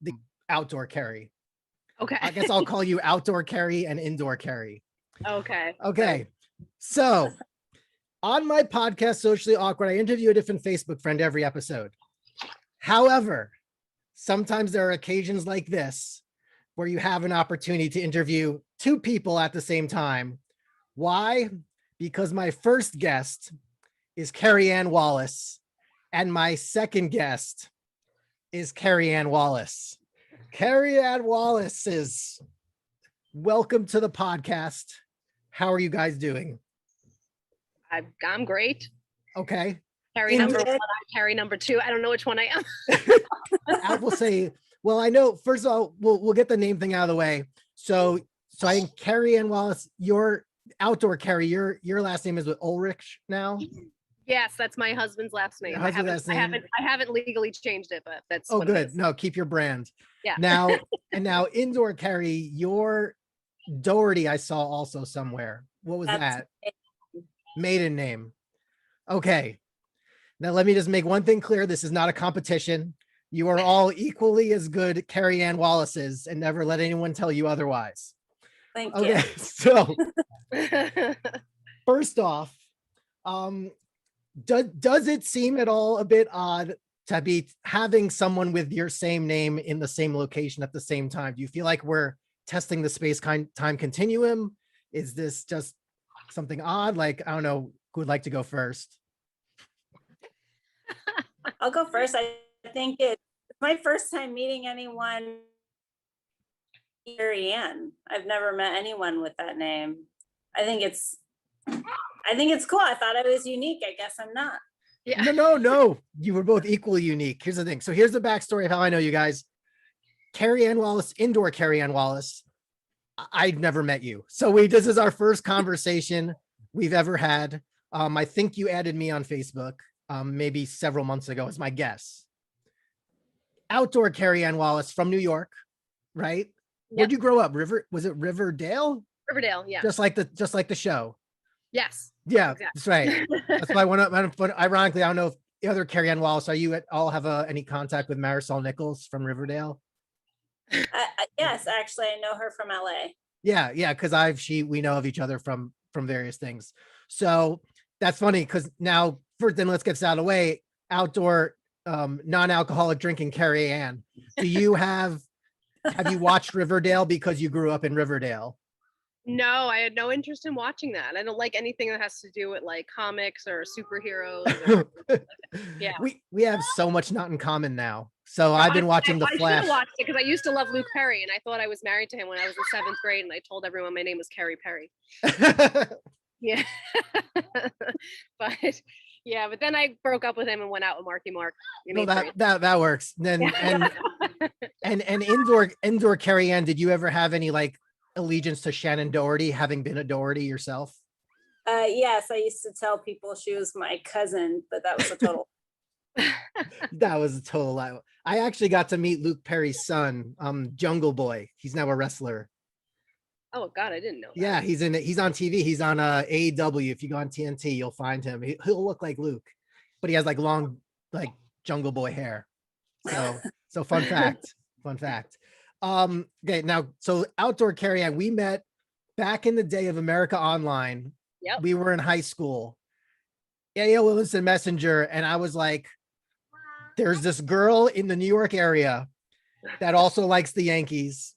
the outdoor Kerri. Okay. I guess I'll call you outdoor Kerri and indoor Kerri. Okay. Okay. So on my podcast, Socially Awkward, I interview a different Facebook friend every episode. However, sometimes there are occasions like this where you have an opportunity to interview two people at the same time. Why? Because my first guest is Kerri-Ann Wallace, and my second guest is Kerri-Ann Wallace. Kerri-Ann Wallace is welcome to the podcast. How are you guys doing? I'm great. Okay. Kerri number one, I'm Kerri number two. I don't know which one I am. I will say, well, I know, first of all, we'll get the name thing out of the way. So I think Kerri-Ann Wallace, your outdoor Kerri, your last name is with Ulrich now? Yes, that's my husband's last name. I haven't legally changed it, but that's good. No, keep your brand. Yeah. Now indoor Kerri, your Doherty I saw also somewhere. What was that? Maiden name. Okay. Now let me just make one thing clear. This is not a competition. You are all equally as good Kerri-Ann Wallaces, and never let anyone tell you otherwise. Thank you. Okay, so first off, does it seem at all a bit odd to be having someone with your same name in the same location at the same time? Do you feel like we're testing the space-time continuum? Is this just something odd? Like, I don't know, who would like to go first? I'll go first. I think it's my first time meeting anyone. Kerri-Ann. I've never met anyone with that name. I think it's cool. I thought I was unique. I guess I'm not. Yeah. No. You were both equally unique. Here's the thing. So here's the backstory of how I know you guys. Kerri-Ann Wallace, indoor Kerri-Ann Wallace. I'd never met you. So this is our first conversation we've ever had. I think you added me on Facebook maybe several months ago, is my guess. Outdoor Kerri-Ann Wallace from New York, right? Yep. Where'd you grow up? Was it Riverdale? Riverdale, yeah. Just like the show. Yes. Yeah, exactly. That's right. That's why ironically, I don't know if the other Kerri-Ann Wallace, are you at all have any contact with Marisol Nichols from Riverdale? Yes, actually, I know her from LA. Yeah, because we know of each other from various things. So that's funny because now then let's get this out of the way. Outdoor non-alcoholic drinking Kerri-Ann. Do you have you watched Riverdale because you grew up in Riverdale? No, I had no interest in watching that. I don't like anything that has to do with like comics or superheroes. Yeah. We have so much not in common now. So I've been watching The Flash. I should have watched it because I used to love Luke Perry and I thought I was married to him when I was in 7th grade and I told everyone my name was Kerri Perry. Yeah. But then I broke up with him and went out with Marky Mark. No, that works. Then and indoor Kerri-Ann, did you ever have any like allegiance to Shannon Doherty, having been a Doherty yourself? Yes, I used to tell people she was my cousin, but that was a total that was a total lie. I actually got to meet Luke Perry's son, Jungle Boy. He's now a wrestler. Oh God, I didn't know that. Yeah, he's on TV. He's on AEW. If you go on TNT, you'll find him. He'll look like Luke, but he has like long, like Jungle Boy hair. So fun fact. Okay, now, so outdoor Kerri-Ann, we met back in the day of America Online. Yep. We were in high school. AOL Instant Messenger, and I was like, there's this girl in the New York area that also likes the Yankees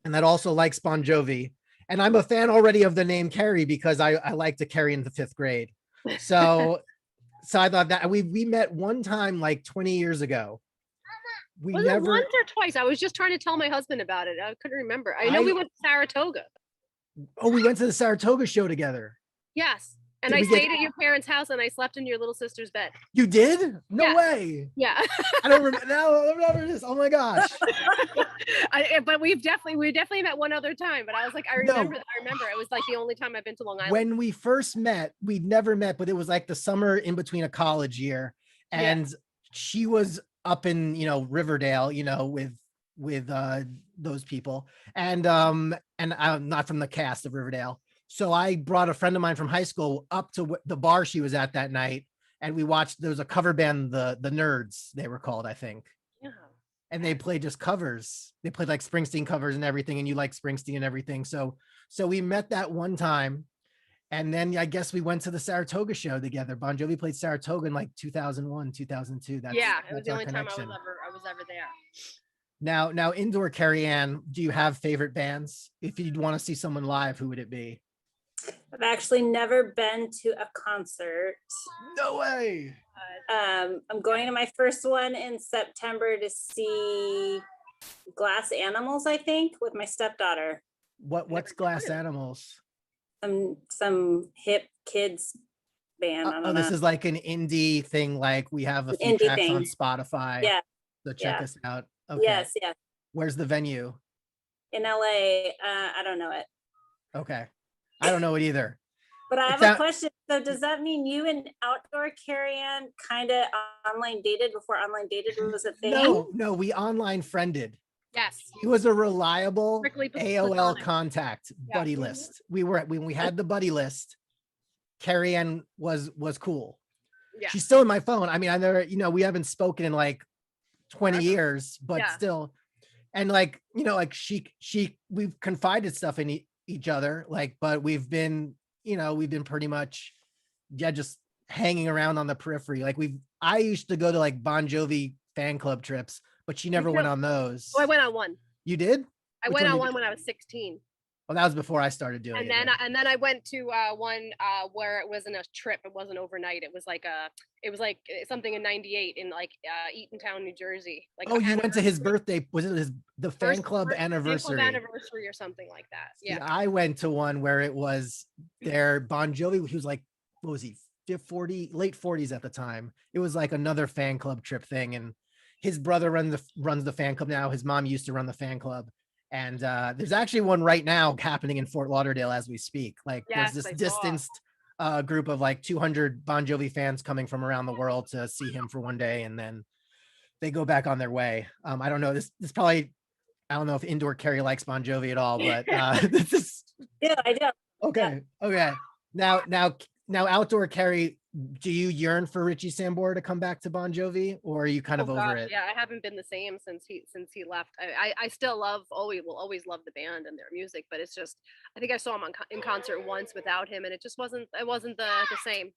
and that also likes Bon Jovi. And I'm a fan already of the name Kerri because I liked a Kerri in the 5th grade. So I thought that we met one time like 20 years ago. Was it once or twice? I was just trying to tell my husband about it. I couldn't remember. I know we went to Saratoga. Oh, we went to the Saratoga show together. Yes. And I stayed at your parents' house and I slept in your little sister's bed. You did? No way. Yeah. I don't remember. No, I remember this. Oh my gosh. But we definitely met one other time. But I was like, I remember. It was like the only time I've been to Long Island. When we first met, we'd never met, but it was like the summer in between a college year, and she was up in Riverdale, with those people, and I'm not from the cast of Riverdale. So I brought a friend of mine from high school up to the bar she was at that night, and we watched. There was a cover band, the Nerds, they were called, I think. Yeah. and they played just covers. They played like Springsteen covers and everything, and you like Springsteen and everything. So we met that one time, and then I guess we went to the Saratoga show together. Bon Jovi played Saratoga in like 2001, 2002. That's, yeah, it was that's the our only time connection. I was ever there. Now indoor Kerri-Ann, do you have favorite bands? If you'd want to see someone live, who would it be? I've actually never been to a concert. No way. I'm going to my first one in September to see Glass Animals, I think, with my stepdaughter. What's Glass Animals? Some hip kids band. I don't This know. is like an indie thing. Like we have a few Indie tracks on thing. Spotify. Yeah. So check Yeah. us out. Okay. Yes. Where's the venue? In LA. I don't know it. Okay. I don't know it either. But I have It's a question. So does that mean you and outdoor Kerri-Ann kind of online dated before online dated was a thing? No, we online friended. Yes. He was a reliable Strictly AOL platonic. contact Yeah. buddy list. When we had the buddy list, Kerri-Ann was cool. Yeah. She's still in my phone. I mean, I never, we haven't spoken in like 20 Forever. years, but Yeah. still. And like, like we've confided stuff in each other, like, but we've been pretty much, just hanging around on the periphery. Like I used to go to like Bon Jovi fan club trips, but she never went on those. Oh, I went on one. You did? I Which went on did one you- when I was 16. Well, that was before I started doing And it. then I went to one where it wasn't a trip, it wasn't overnight. It was like something in '98 in like Eatontown, New Jersey. Like Oh, you went to his birthday. Was it the fan first club anniversary? Fan club anniversary or something like that. See, Yeah. I went to one where it was their Bon Jovi. He was like, what was he? 40, late 40s at the time. It was like another fan club trip thing. And his brother runs the fan club now. His mom used to run the fan club. And there's actually one right now happening in Fort Lauderdale as we speak. Like Yes, there's I this saw. distanced group of like 200 Bon Jovi fans coming from around the world to see him for one day, and then they go back on their way. I don't know. This probably, I don't know if indoor Kerri likes Bon Jovi at all, but this is Yeah, I do. okay. Okay. Now outdoor Kerri, do you yearn for Richie Sambora to come back to Bon Jovi, or are you kind of over gosh, it? yeah, I haven't been the same since he left. I still will always love the band and their music, but it's just, I think I saw him in concert once without him, and it wasn't the same.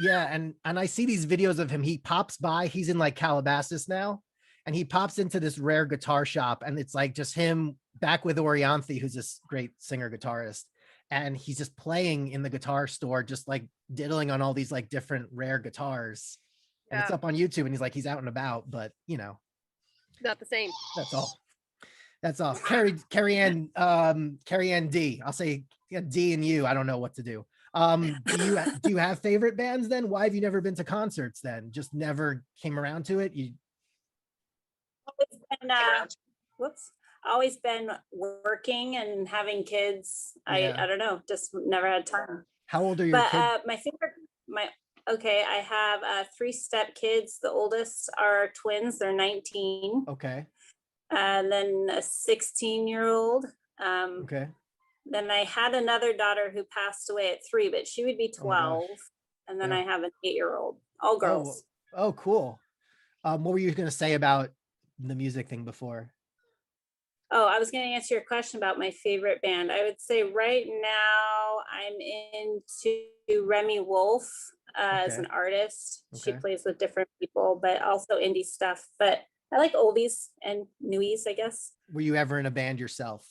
Yeah, and I see these videos of him. He pops by. He's in like Calabasas now, and he pops into this rare guitar shop, and it's like just him back with Orianthi, who's this great singer guitarist, and he's just playing in the guitar store, just like diddling on all these like different rare guitars. And it's Yeah. up on YouTube, and he's out and about, but Not the same. that's all. Kerri-Ann, Kerri-Ann D. I'll say D and you. I don't know what to do. Do you have favorite bands then? Why have you never been to concerts then? Just never came around to it? Always been working and having kids. Yeah. I don't know, just never had time. How old are your kids? My favorite, I have 3 step kids. The oldest are twins. They're 19. Okay. And then a 16-year-old. Okay. Then I had another daughter who passed away at 3, but she would be 12. And then Yeah. I have an 8-year-old, all girls. Oh, cool. What were you going to say about the music thing before? Oh, I was going to answer your question about my favorite band. I would say right now I'm into Remy Wolf as Okay. an artist. She Okay. plays with different people, but also indie stuff. But I like oldies and newies, I guess. Were you ever in a band yourself?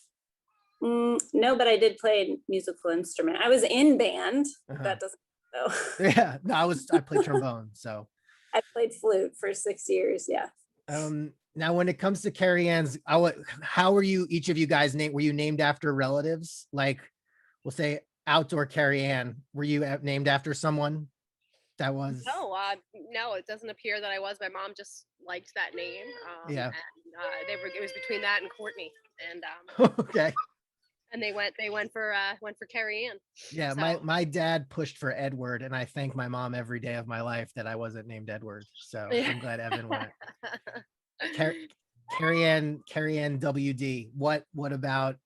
No, but I did play a musical instrument. I was in band. Uh-huh. That doesn't go. Yeah, no, I played trombone, so. I played flute for 6 years. Yeah. Now when it comes to Kerri-Ann's, how were you, each of you guys named? Were you named after relatives? Like, we'll say outdoor Kerri-Ann. Were you named after someone that was? No, it doesn't appear that I was. My mom just liked that name. Yeah. And it was between that and Courtney, and Okay. and they went for Kerri-Ann. Yeah, So- my dad pushed for Edward, and I thank my mom every day of my life that I wasn't named Edward. So I'm glad Evan went. Kerri-Ann WD. What about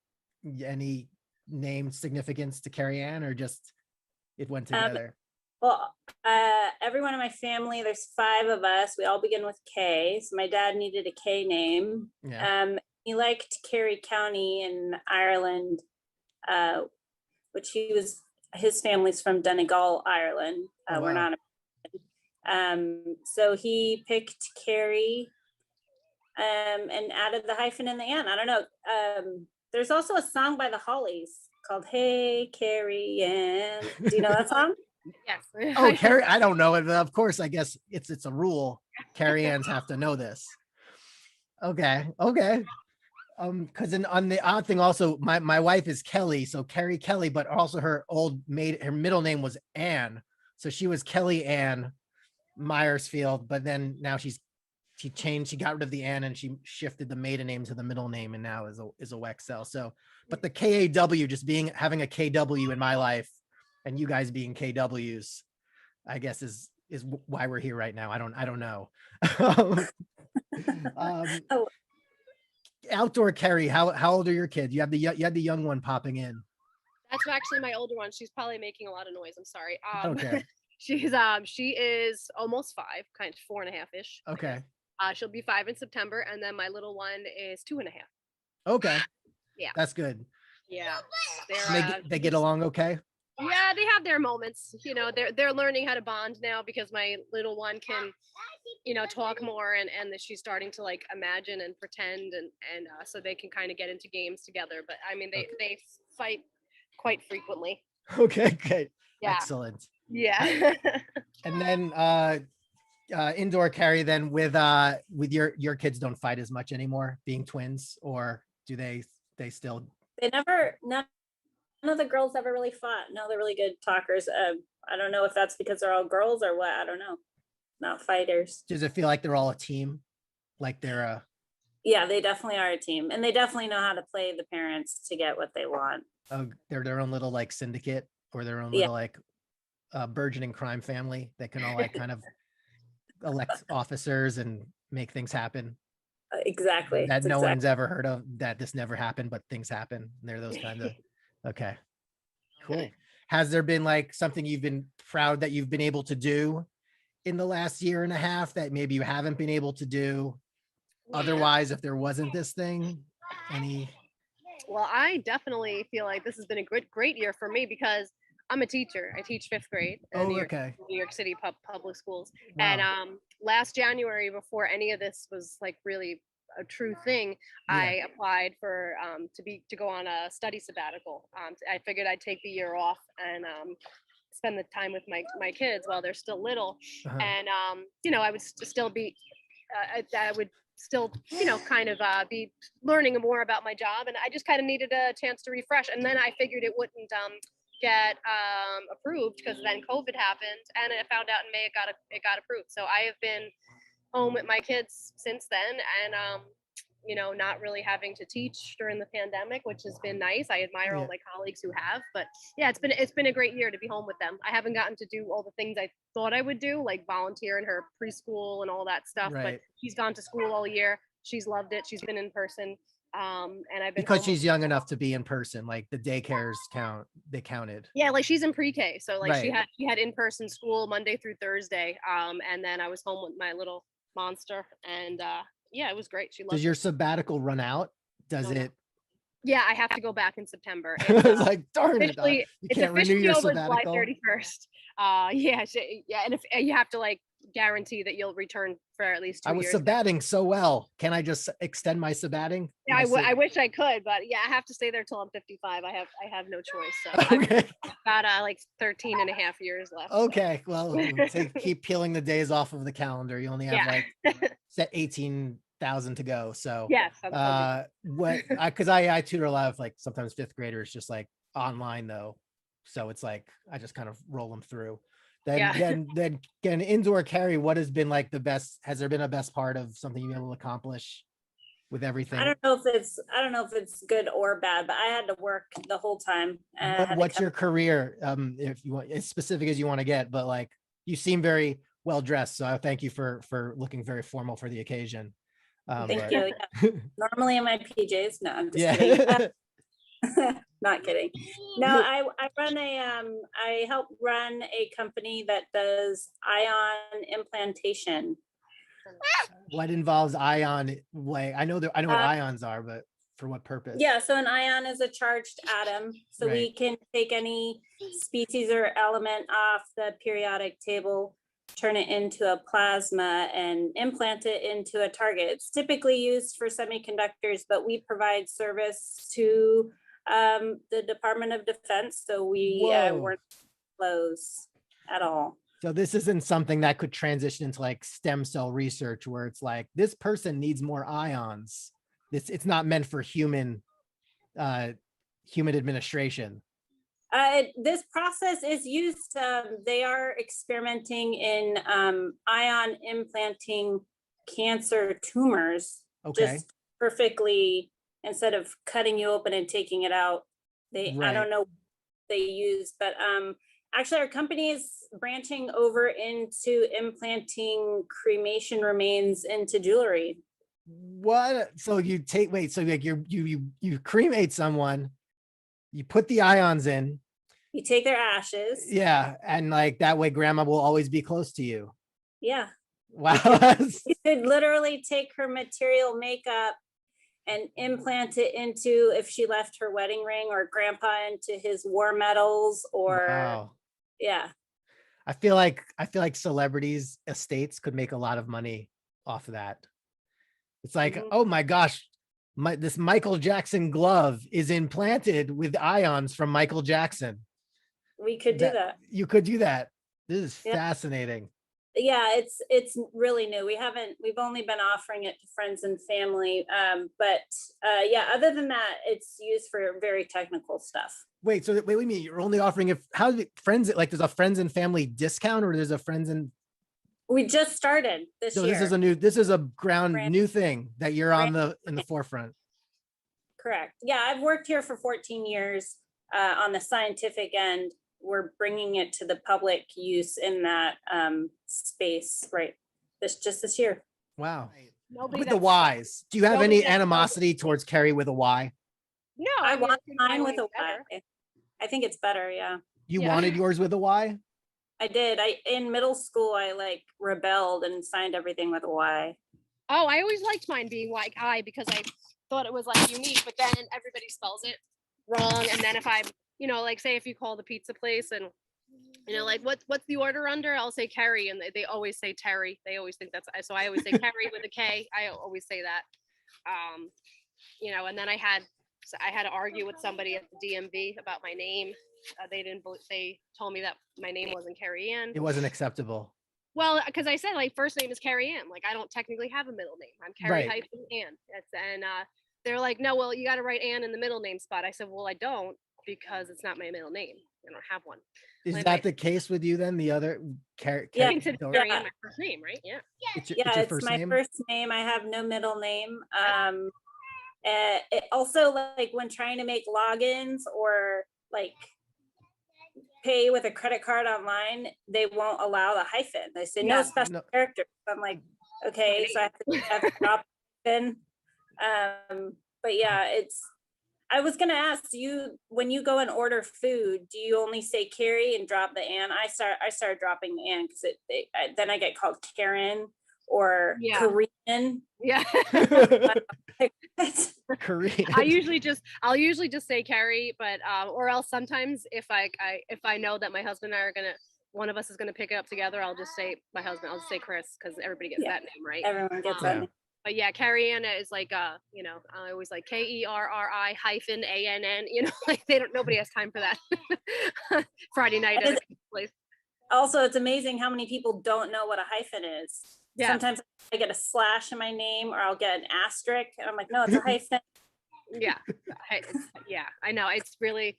any name significance to Kerri-Ann, or just it went together? Well, everyone in my family, there's 5 of us. We all begin with K. So my dad needed a K name. Yeah. He liked Kerry County in Ireland, which his family's from Donegal, Ireland. Oh, We're wow. not. So he picked Kerri, and added the hyphen in the end. I don't know. There's also a song by the Hollies called "Hey Kerri-Ann." Do you know that song? Yes. Oh, Carrie, I don't know it. Of course, I guess it's a rule. Kerri-Anns have to know this. Okay. Because on the odd thing, also my wife is Kelly, so Carrie Kelly, but also her middle name was Ann, so she was Kerri-Ann Myersfield, but then now she got rid of the Ann and she shifted the maiden name to the middle name, and now is a Wexel. So, but the KAW just having a KW in my life, and you guys being KWs, I guess is why we're here right now. I don't know. Oh. Outdoor Kerri, how old are your kids? You had the young one popping in. That's actually my older one. She's probably making a lot of noise. I'm sorry. Okay. She is almost 5, kind of 4.5-ish. Okay. She'll be 5 in September, and then my little one is 2.5. Okay. Yeah. That's good. Yeah. They get along okay? Yeah, they have their moments. You know, they're learning how to bond now because my little one can, talk more, and that she's starting to like imagine and pretend, and so they can kind of get into games together. But I mean, they fight quite frequently. Okay, great. Yeah. Excellent. Yeah. And then indoor Kerri, then with your kids don't fight as much anymore, being twins, or do they still? None of the girls ever really fought. No, they're really good talkers. I don't know if that's because they're all girls or what. I don't know. Not fighters. Does it feel like they're all a team? Like they're Yeah, they definitely are a team, and they definitely know how to play the parents to get what they want. they're their own little like syndicate, or their own little like burgeoning crime family that can all like kind of elect officers and make things happen. Exactly. That no one's ever heard of, that this never happened, but things happen. They're those kind of, okay, cool. Has there been like something you've been proud that you've been able to do in the last year and a half that maybe you haven't been able to do otherwise if there wasn't this thing? Well, I definitely feel like this has been a great year for me because I'm a teacher. I teach 5th grade in New York City public schools. Wow. And last January, before any of this was like really a true thing, I applied for to go on a study sabbatical. I figured I'd take the year off and spend the time with my kids while they're still little. And I would still be I would still kind of be learning more about my job, and I just kind of needed a chance to refresh. And then I figured it wouldn't get approved because then COVID happened, and I found out in May it got approved. So I have been home with my kids since then, and not really having to teach during the pandemic, which has been nice. I admire all my colleagues who have, but yeah, it's been a great year to be home with them. I haven't gotten to do all the things I thought I would do, like volunteer in her preschool and all that stuff. Right. But she's gone to school all year. She's loved it. She's been in person. And I've been because she's young enough to be in person, like the daycares they counted. Yeah, like she's in pre-K, so like she had in-person school Monday through Thursday, and then I was home with my little monster, and it was great. She loved it. Does your sabbatical run out? Does it? Yeah, I have to go back in September. It's like, darn it, you can't renew your sabbatical. July 31st. And if you have to like guarantee that you'll return for at least 2 years. I was sabbating so well. Can I just extend my sabbating? Yeah, I wish I could, but yeah, I have to stay there till I'm 55. I have no choice. So okay. I've got like 13 and a half years left. Okay, well, keep peeling the days off of the calendar. You only have like set 18,000 to go. So yes, because I tutor a lot of like sometimes 5th graders just like online though. So it's like I just kind of roll them through. Then indoor Kerri, what has been like the best? Has there been a best part of something you've been able to accomplish with everything? I don't know if it's good or bad, but I had to work the whole time. What's your career? If you want, as specific as you want to get, but like you seem very well dressed, so I thank you for looking very formal for the occasion. Thank you. Yeah. Normally in my PJs. No, I'm just kidding. Not kidding. No, I help run a company that does ion implantation. What involves ion? Like I know what ions are, but for what purpose? Yeah, so an ion is a charged atom. So Right. we can take any species or element off the periodic table, turn it into a plasma and implant it into a target. It's typically used for semiconductors, but we provide service to the Department of Defense. So we weren't close at all. So this isn't something that could transition into like stem cell research where it's like, this person needs more ions. It's not meant for human administration. This process is used, they are experimenting in ion implanting cancer tumors. Okay. Just perfectly, instead of cutting you open and taking it out. I don't know what they use, but actually our company is branching over into implanting cremation remains into jewelry. What? So you take, so like you cremate someone, you put the ions in, you take their ashes. Yeah. And like that way grandma will always be close to you. Yeah. Wow. You could literally take her material makeup and implant it into, if she left her wedding ring, or grandpa into his war medals, or Wow. Yeah. I feel like celebrities' estates could make a lot of money off of that. It's like, oh my gosh, this Michael Jackson glove is implanted with ions from Michael Jackson. We could do that. You could do that. This is fascinating. Yeah, it's really new. We've only been offering it to friends and family. But yeah, other than that, it's used for very technical stuff. Wait, so wait, me, you're only offering if how do friends, like there's a friends and family discount, or there's a friends and we just started this year. This is a new thing that you're in the forefront. Correct. Yeah, I've worked here for 14 years on the scientific end. We're bringing it to the public use in that space this year. Wow. With the Y's, do you have any animosity towards Kerri with a Y? No, I want mine with a Y. I think it's better. Yeah. You wanted yours with a Y? I did. In middle school, I like rebelled and signed everything with a Y. Oh, I always liked mine being like I, because I thought it was like unique, but then everybody spells it wrong. And then if I, like say if you call the pizza place and like what's the order under, I'll say Kerri, and they always say Terry. They always think that's, so I always say Kerri with a K. I always say that. And then I had to argue with somebody at the DMV about my name. They told me that my name wasn't Kerri-Ann. It wasn't acceptable. Well, because I said like first name is Kerri-Ann. Like I don't technically have a middle name. I'm Kerri-Ann. And they're like, no, well, you got to write Ann in the middle name spot. I said, well, I don't, because it's not my middle name. I don't have one. Is that the case with you then? The other Kerri-Ann, my first name, right? Yeah. It's my first name. I have no middle name. It also, like when trying to make logins or like pay with a credit card online, they won't allow the hyphen. They say no special characters. I'm like, okay, so I have to drop in. But yeah, I was gonna ask you, when you go and order food, do you only say Kerri and drop the Ann? I started dropping the Ann because then I get called Karen or Korean. Yeah. Korean. I'll usually just say Kerri, but or else sometimes if I know that my husband and I one of us is gonna pick it up together, I'll just say my husband. I'll just say Chris, because everybody gets that name, right? Everyone gets that name. But yeah, Kerri-Ann is like I always like KERRI-ANN. Like nobody has time for that. Friday night at a place. Also, it's amazing how many people don't know what a hyphen is. Yeah. Sometimes I get a slash in my name, or I'll get an asterisk, and I'm like, no, it's a hyphen. Yeah, I know, it's really,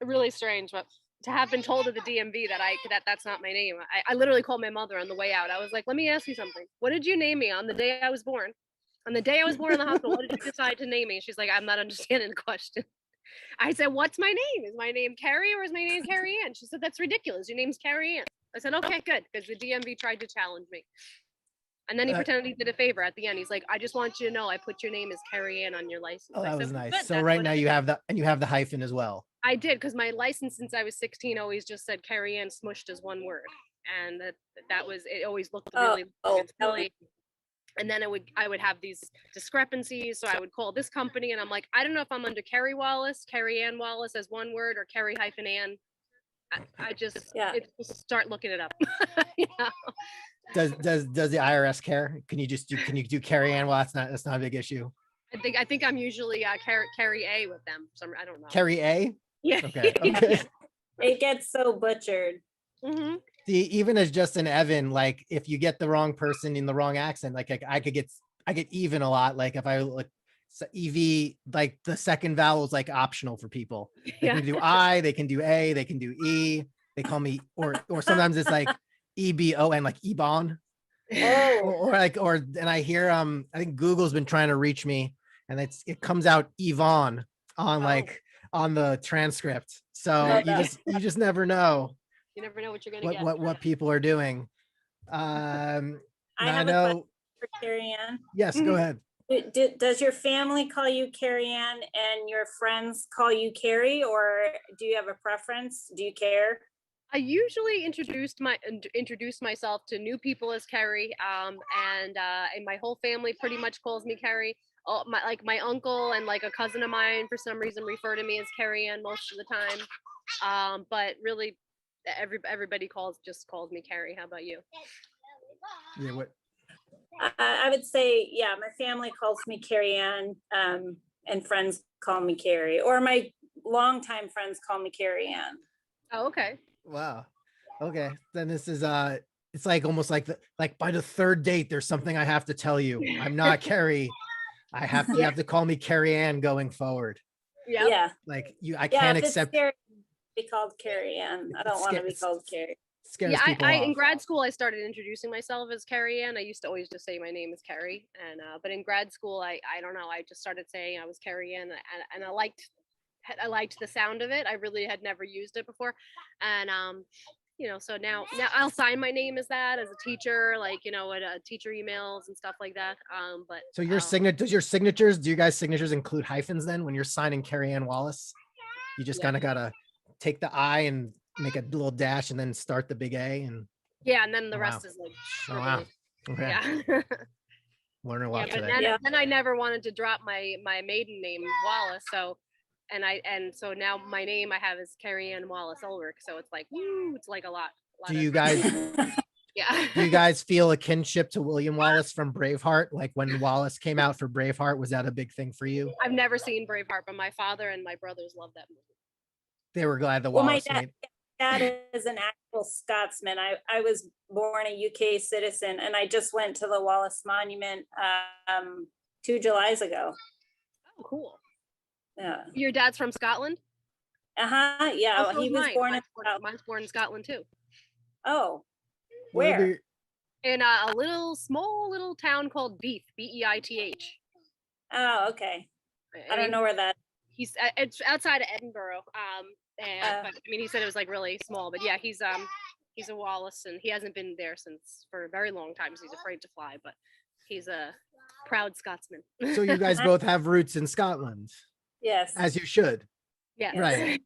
really strange, but to have been told at the DMV that that's not my name. I literally called my mother on the way out. I was like, let me ask you something. What did you name me on the day I was born? On the day I was born in the hospital, what did you decide to name me? She's like, I'm not understanding the question. I said, what's my name? Is my name Kerri, or is my name Kerri-Ann? She said, that's ridiculous. Your name's Kerri-Ann. I said, okay, good, because the DMV tried to challenge me. And then he pretended he did a favor at the end. He's like, I just want you to know I put your name as Kerri-Ann on your license. Oh, that was nice. So that's right now you have the hyphen as well. I did, because my license since I was 16 always just said Kerri-Ann smushed as one word. And that was, it always looked really silly. And then I would have these discrepancies. So I would call this company and I'm like, I don't know if I'm under Kerri Wallace, Kerri-Ann Wallace as one word, or Kerri-Ann. I just start looking it up. You know? Does the IRS care? Can you do Kerri-Ann? Well, that's not a big issue. I think I'm usually Kerri A with them. So I don't know. Kerri A? Yeah. Okay. It gets so butchered. Mm-hmm. See, even as Justin Evan, like if you get the wrong person in the wrong accent, like I get even a lot. Like if I like EV, like the second vowel is like optional for people. They can do I, they can do A, they can do E. They call me, or sometimes it's like EBON, like Ebon. And I hear I think Google's been trying to reach me, and it comes out Yvonne on on the transcript. So you just never know. You never know what you're gonna get. What people are doing. I have a question for Kerri-Ann. Yes, go ahead. Does your family call you Kerri-Ann and your friends call you Kerri, or do you have a preference? Do you care? I usually introduce myself to new people as Kerri, and my whole family pretty much calls me Kerri. My uncle and like a cousin of mine for some reason refer to me as Kerri-Ann most of the time. But really, everybody just calls me Kerri. How about you? Yeah, what? I would say, my family calls me Kerri-Ann, and friends call me Kerri, or my longtime friends call me Kerri-Ann. Oh, okay. Wow. Okay. Then this is it's like almost like by the third date, there's something I have to tell you. I'm not Kerri. You have to call me Kerri-Ann going forward. Yeah. Like I can't accept be called Kerri-Ann. I don't want to be called Kerri. Yeah, I in grad school I started introducing myself as Kerri-Ann. I used to always just say my name is Kerri, and but in grad school I don't know, I just started saying I was Kerri-Ann, and I liked the sound of it. I really had never used it before, and so now I'll sign my name as that as a teacher, like at teacher emails and stuff like that. But so your signatures, do you guys signatures include hyphens then when you're signing Kerri-Ann Wallace? You just kind of gotta take the I and make a little dash and then start the big A and then the rest is like wow. Okay. Yeah. Learning a lot today. Then I never wanted to drop my maiden name Wallace, so so now my name I have is Kerri-Ann Wallace Ulrich, so it's like it's like a lot do you guys do you guys feel a kinship to William Wallace from Braveheart? Like when Wallace came out for Braveheart, was that a big thing for you? I've never seen Braveheart, but my father and my brothers love that movie. They were glad the Wallace made. Dad is an actual Scotsman. I was born a UK citizen, and I just went to the Wallace Monument 2 Julys ago. Oh, cool. Yeah. Your dad's from Scotland? Yeah. He was born in Scotland. Mine's born in Scotland too. Oh, where? In a small little town called Beith, Beith. Oh, okay. I don't know where that. It's outside of Edinburgh. But I mean, he said it was like really small, but yeah, he's a Wallace, and he hasn't been there for a very long time, so he's afraid to fly, but he's a proud Scotsman. So you guys both have roots in Scotland. Yes. As you should. Yeah. Right.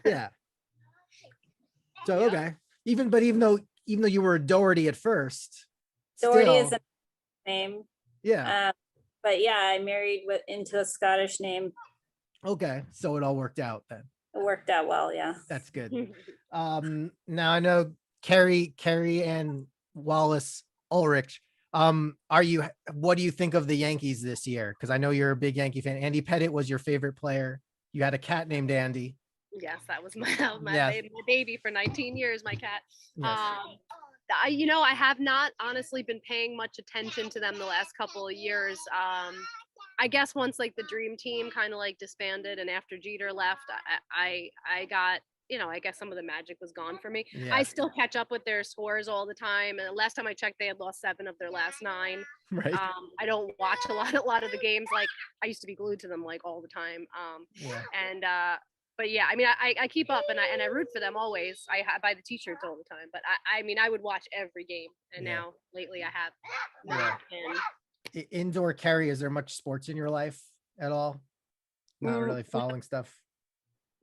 Yeah. So okay. Even though you were a Doherty at first. Doherty is a name. Yeah. But yeah, I married into a Scottish name. Okay. So it all worked out then. It worked out well, yeah. That's good. Now I know Kerri-Ann Wallace Ulrich. What do you think of the Yankees this year? Because I know you're a big Yankee fan. Andy Pettitte was your favorite player. You had a cat named Andy. Yes, that was my baby for 19 years, my cat. Yes. I have not honestly been paying much attention to them the last couple of years. I guess once like the dream team kind of like disbanded, and after Jeter left, I got, I guess some of the magic was gone for me. Yeah. I still catch up with their scores all the time. And last time I checked, they had lost 7 of their last 9. Right. I don't watch a lot of the games. Like I used to be glued to them like all the time. but yeah, I mean, I keep up and I root for them always. Buy the t-shirts all the time, but I mean, I would watch every game, and now lately I have not. And indoor Kerri, is there much sports in your life at all? Not really following stuff.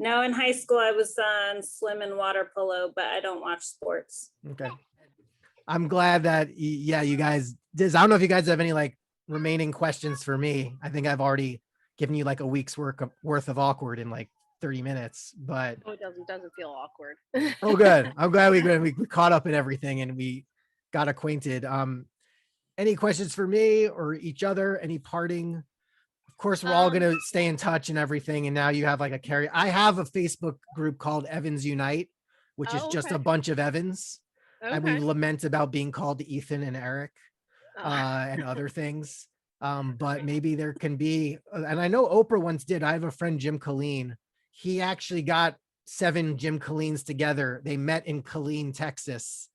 No, in high school I was on swim and water polo, but I don't watch sports. Okay. I'm glad that, you guys did. I don't know if you guys have any like remaining questions for me. I think I've already given you like a week's worth of awkward in like 30 minutes, but it doesn't feel awkward. Oh, good. I'm glad we caught up in everything and we got acquainted. Any questions for me or each other? Any parting? Of course, we're all going to stay in touch and everything. And now you have like a Kerri. I have a Facebook group called Evans Unite, which is just a bunch of Evans. And we lament about being called Ethan and Eric and other things. But maybe there can be, and I know Oprah once did. I have a friend, Jim Colleen. He actually got 7 Jim Colleens together. They met in Killeen, Texas.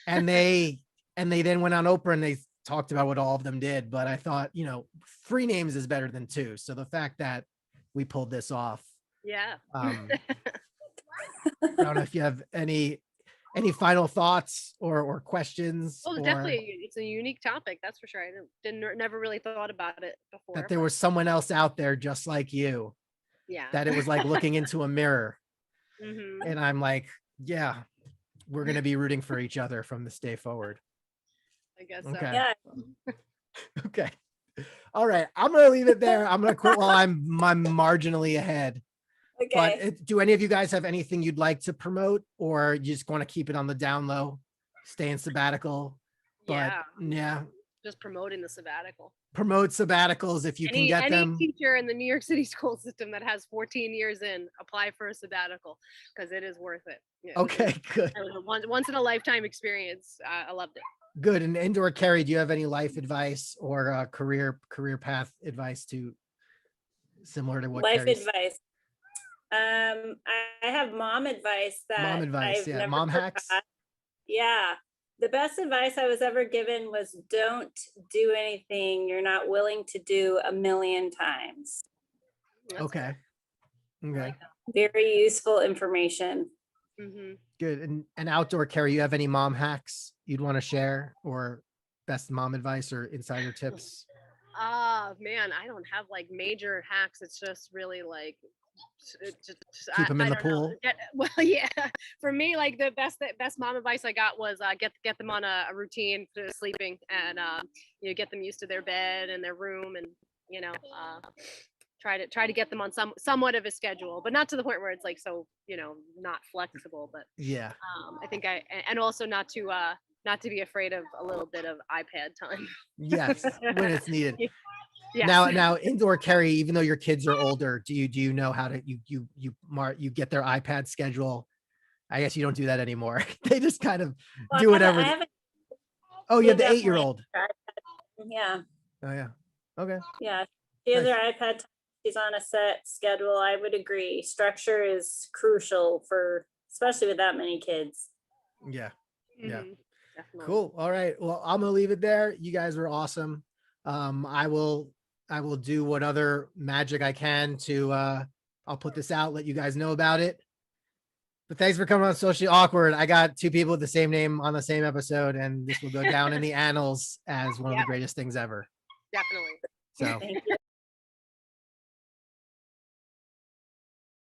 And they then went on Oprah and they talked about what all of them did. But I thought, 3 names is better than 2. So the fact that we pulled this off. Yeah. I don't know if you have any final thoughts or questions. Oh, definitely. It's a unique topic. That's for sure. I never really thought about it before. That there was someone else out there just like you. Yeah. That it was like looking into a mirror. And I'm like, yeah, we're going to be rooting for each other from this day forward. I guess okay. so. Yeah. Okay. All right. I'm going to leave it there. I'm going to quit while I'm marginally ahead. Okay. But do any of you guys have anything you'd like to promote, or you just want to keep it on the down low, stay in sabbatical? But yeah. Just promoting the sabbatical. Promote sabbaticals if you can get them. Any teacher in the New York City school system that has 14 years in, apply for a sabbatical because it is worth it. Yeah, okay, good. It was a once in a lifetime experience. I loved it. Good. And indoor Kerri, do you have any life advice or career path advice similar to what life Kerri's? Advice? I have mom advice that I've never mom hacks. Yeah. The best advice I was ever given was don't do anything you're not willing to do 1,000,000 times. Okay. Okay. Very useful information. Good. And outdoor Kerri, you have any mom hacks you'd want to share, or best mom advice or insider tips? Man, I don't have like major hacks. It's just really like keep them in the pool. Well, yeah. For me, like the best mom advice I got was get them on a routine for sleeping, and get them used to their bed and their room, and try to get them on somewhat of a schedule, but not to the point where it's like so not flexible. But yeah, I think and also not to be afraid of a little bit of iPad time. Yes, when it's needed. Yes. Now indoor Kerri, even though your kids are older, do you know how to you get their iPad schedule? I guess you don't do that anymore. They just kind of do whatever. Oh, you have the 8-year-old. Yeah. Oh yeah. Okay. Yeah. She has her iPad time. She's on a set schedule. I would agree. Structure is crucial especially with that many kids. Yeah. Yeah. Definitely. Cool. All right. Well, I'm gonna leave it there. You guys were awesome. I will do what other magic I can to I'll put this out, let you guys know about it. But thanks for coming on Socially Awkward. I got 2 people with the same name on the same episode, and this will go down in the annals as one of the greatest things ever. Definitely. So Thank you.